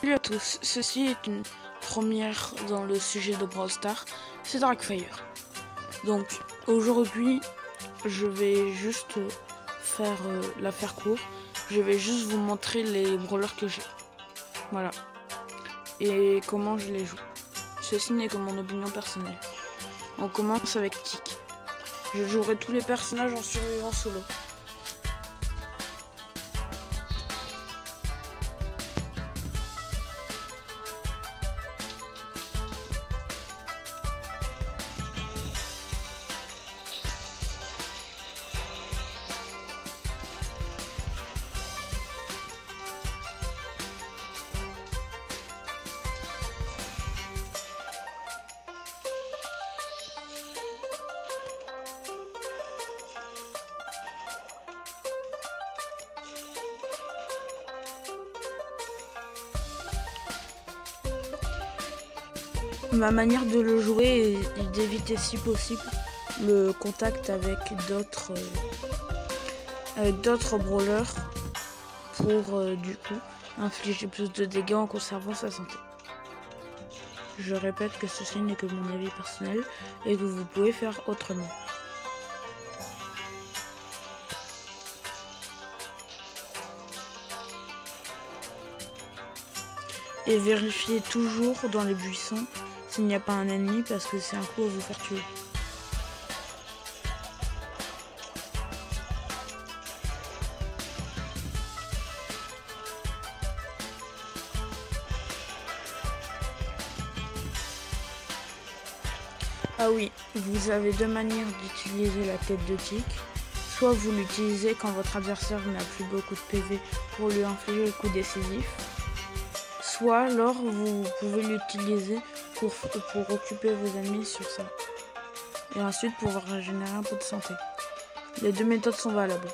Salut à tous, ceci est une première dans le sujet de Brawl Stars, c'est Darkfire. Donc aujourd'hui je vais juste faire l'affaire court, je vais juste vous montrer les brawlers que j'ai. Voilà. Et comment je les joue. Ceci n'est que mon opinion personnelle. On commence avec Tick. Je jouerai tous les personnages en survivant solo. Ma manière de le jouer est d'éviter si possible le contact avec d'autres brawlers pour du coup infliger plus de dégâts en conservant sa santé. Je répète que ceci n'est que mon avis personnel et que vous pouvez faire autrement. Et vérifiez toujours dans les buissons s'il n'y a pas un ennemi parce que c'est un coup à vous faire tuer. Ah oui, vous avez deux manières d'utiliser la tête de Tick. Soit vous l'utilisez quand votre adversaire n'a plus beaucoup de PV pour lui infliger le coup décisif. Soit alors vous pouvez l'utiliser pour occuper vos ennemis sur ça. Et ensuite pouvoir régénérer un peu de santé. Les deux méthodes sont valables.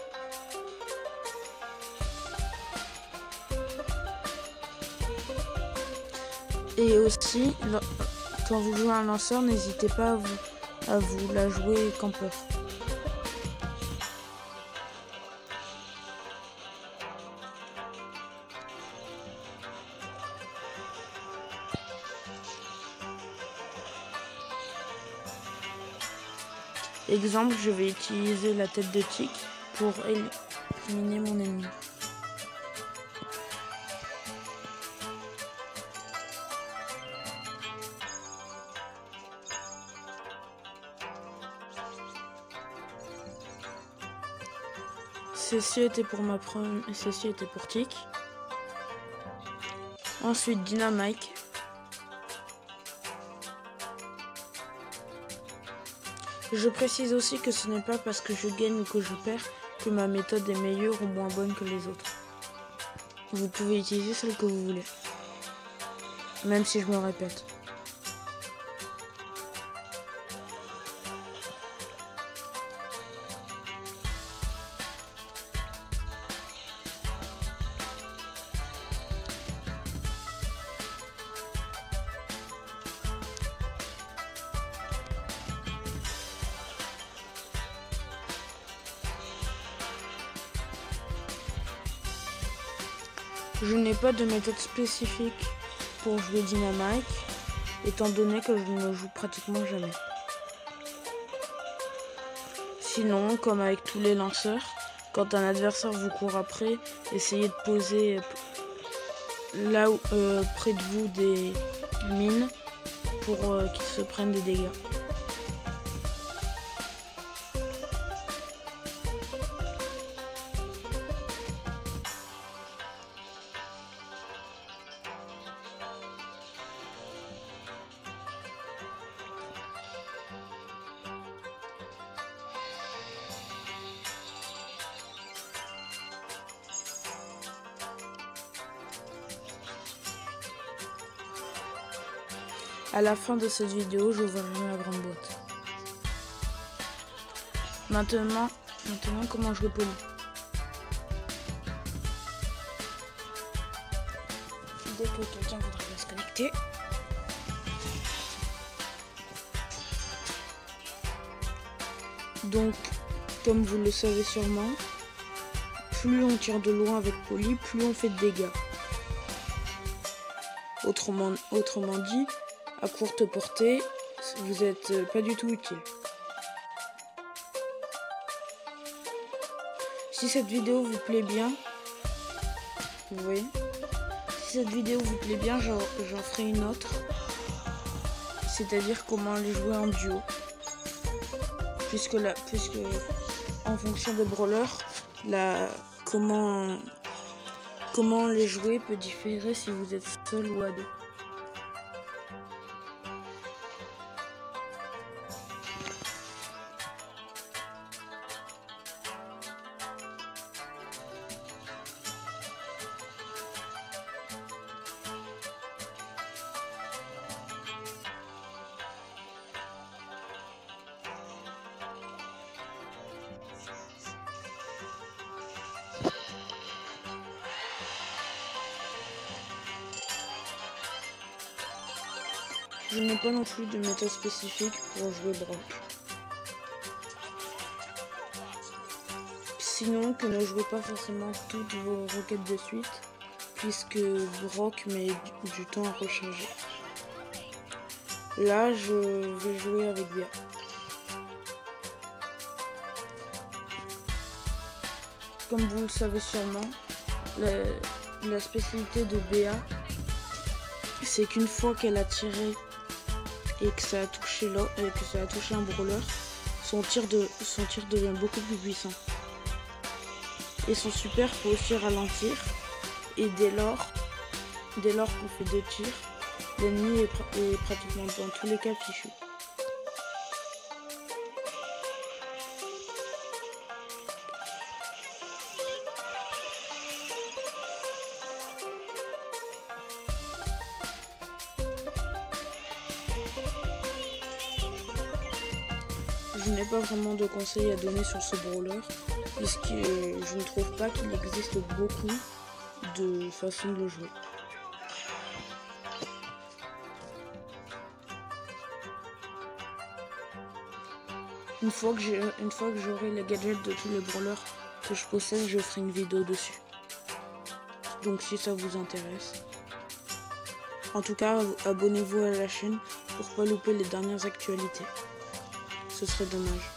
Et aussi, quand vous jouez un lanceur, n'hésitez pas à vous la jouer campeur. Exemple, je vais utiliser la tête de Tick pour éliminer mon ennemi. Ceci était pour Tick. Ensuite Dynamite. Je précise aussi que ce n'est pas parce que je gagne ou que je perds que ma méthode est meilleure ou moins bonne que les autres. Vous pouvez utiliser celle que vous voulez. Même si je me répète. Je n'ai pas de méthode spécifique pour jouer Dynamite, étant donné que je ne joue pratiquement jamais. Sinon, comme avec tous les lanceurs, quand un adversaire vous court après, essayez de poser là près de vous des mines pour qu'ils se prennent des dégâts. À la fin de cette vidéo, j'ouvrirai la grande boîte. Maintenant, comment jouer poli. Dès que quelqu'un voudra se connecter. Donc, comme vous le savez sûrement, plus on tire de loin avec poli, plus on fait de dégâts. Autrement dit, à courte portée, vous n'êtes pas du tout utile. Si cette vidéo vous plaît bien, vous voyez, si cette vidéo vous plaît bien, j'en ferai une autre, c'est-à-dire comment les jouer en duo, puisque en fonction des brawlers, comment les jouer peut différer si vous êtes seul ou à deux. Je n'ai pas non plus de méthode spécifique pour jouer Brock. Sinon, que ne jouez pas forcément toutes vos requêtes de suite, puisque Brock met du temps à recharger. Là, je vais jouer avec Béa. Comme vous le savez sûrement, la spécialité de Béa, c'est qu'une fois qu'elle a tiré et que ça a touché un brawler, son tir devient beaucoup plus puissant. Et son super peut aussi ralentir, et dès lors qu'on fait 2 tirs, l'ennemi est pratiquement dans tous les cas fichu. Je n'ai pas vraiment de conseils à donner sur ce brawler, puisque je ne trouve pas qu'il existe beaucoup de façons de le jouer. Une fois que j'aurai les gadgets de tous les brawlers que je possède, je ferai une vidéo dessus. Donc si ça vous intéresse. En tout cas, abonnez-vous à la chaîne pour pas louper les dernières actualités. Ce serait dommage.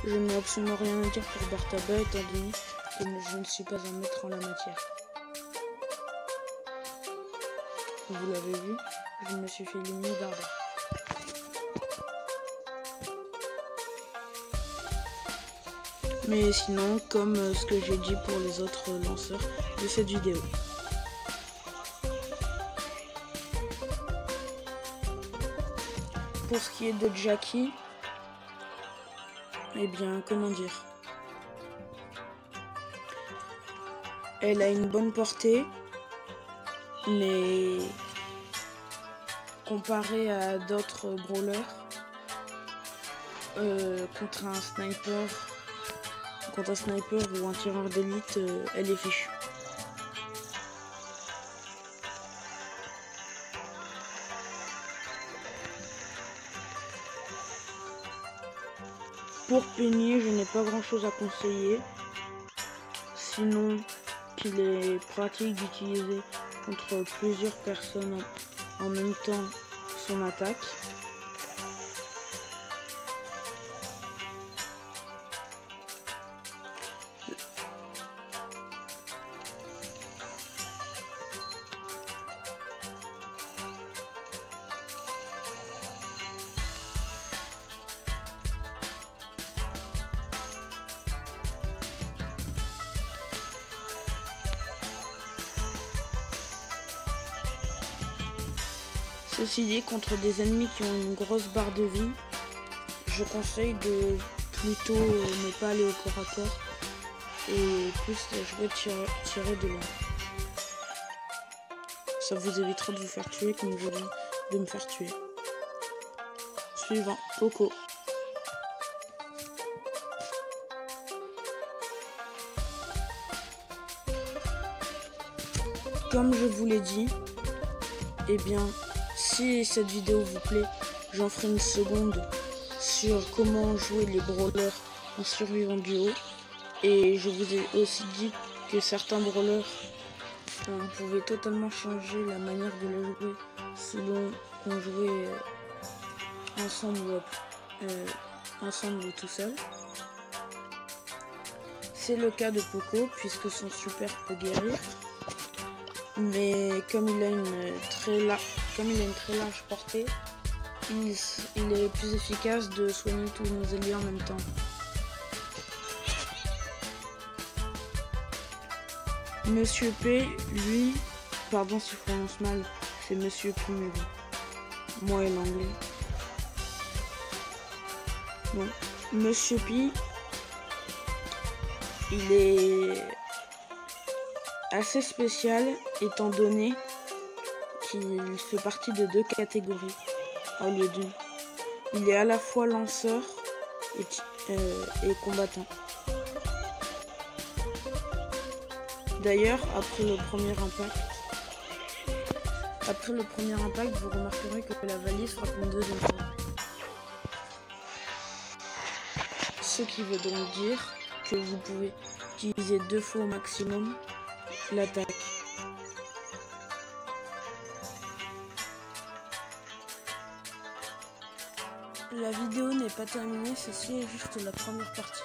Je n'ai absolument rien à dire pour Bartaba étant donné que je ne suis pas un maître en la matière. Vous l'avez vu, je me suis fait éliminer d'Arda. Mais sinon, comme ce que j'ai dit pour les autres lanceurs de cette vidéo. Pour ce qui est de Jackie, eh bien, comment dire, elle a une bonne portée, mais comparé à d'autres brawlers, contre un sniper ou un tireur d'élite, elle est fichue. Pour Penny, je n'ai pas grand chose à conseiller, sinon qu'il est pratique d'utiliser contre plusieurs personnes en même temps son attaque. Ceci dit, contre des ennemis qui ont une grosse barre de vie, je conseille de plutôt ne pas aller au corps à corps et plus jouer tirer de loin. Ça vous évitera de vous faire tuer comme je viens de me faire tuer. Suivant, Poco. comme je vous l'ai dit, eh bien, si cette vidéo vous plaît, j'en ferai une seconde sur comment jouer les brawlers en survivant duo. Et je vous ai aussi dit que certains brawlers, on pouvait totalement changer la manière de les jouer selon qu'on jouait ensemble ou tout seul. C'est le cas de Poco puisque son super peut guérir. Mais comme il a une très large portée, il est plus efficace de soigner tous nos alliés en même temps. Monsieur P, lui, pardon si je prononce mal, c'est Monsieur P, mais bon, moi et l'anglais. Bon, Monsieur P, il est assez spécial étant donné qu'il fait partie de 2 catégories au lieu d'une. Il est à la fois lanceur et combattant. D'ailleurs, après le premier impact, vous remarquerez que la valise frappe une deuxième fois. Ce qui veut donc dire que vous pouvez utiliser 2 fois au maximum l'attaque. La vidéo n'est pas terminée, ceci est juste la première partie.